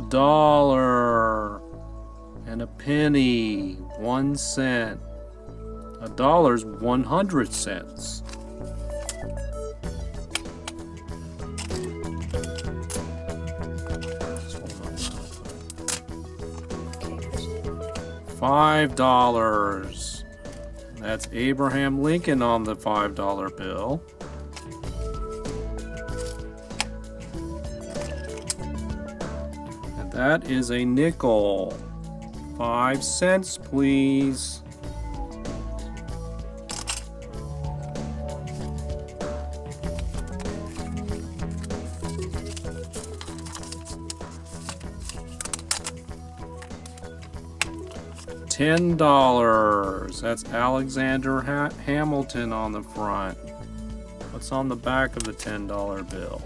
$1 and a penny, 1 cent. $1's 100 cents. $5. That's Abraham Lincoln on the $5 bill. And that is a nickel. 5 cents, please. $10. That's Alexander Hamilton on the front. What's on the back of the $10 bill?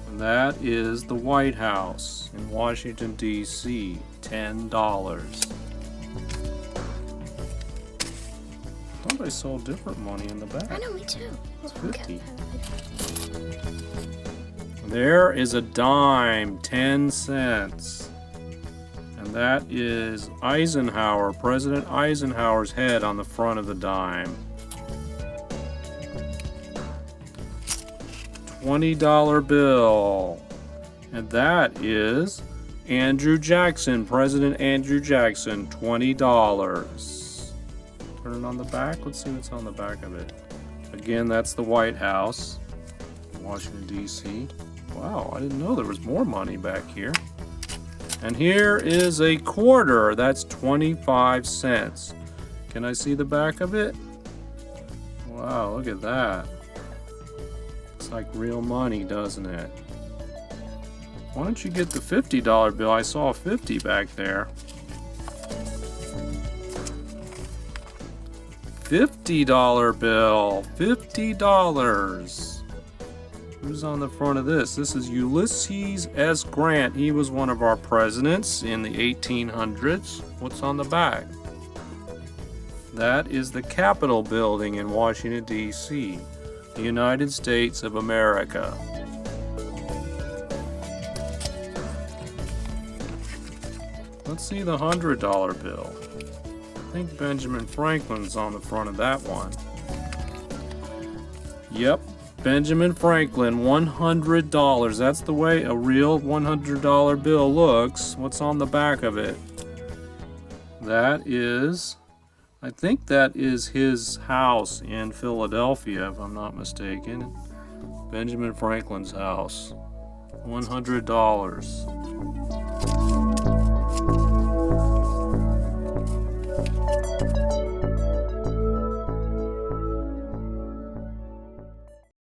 And that is the White House in Washington, D.C. $10. I thought I saw different money in the back. I know, me too. It's 50. There is a dime, 10 cents. And that is Eisenhower, President Eisenhower's head on the front of the dime. $20 bill. And that is Andrew Jackson, President Andrew Jackson, $20. Turn it on the back. Let's see what's on the back of it. Again, that's the White House, Washington, D.C. Wow, I didn't know there was more money back here. And here is a quarter. That's 25 cents. Can I see the back of it? Wow, look at that. Looks like real money, doesn't it? Why don't you get the $50 bill? I saw a 50 back there. $50 bill. $50. Who's on the front of this? This is Ulysses S. Grant. He was one of our presidents in the 1800s. What's on the back? That is the Capitol building in Washington, D.C., the United States of America. Let's see the $100 bill. I think Benjamin Franklin's on the front of that one. Yep. Benjamin Franklin, $100. That's the way a real $100 bill looks. What's on the back of it? That is, I think that is his house in Philadelphia, if I'm not mistaken. Benjamin Franklin's house. $100.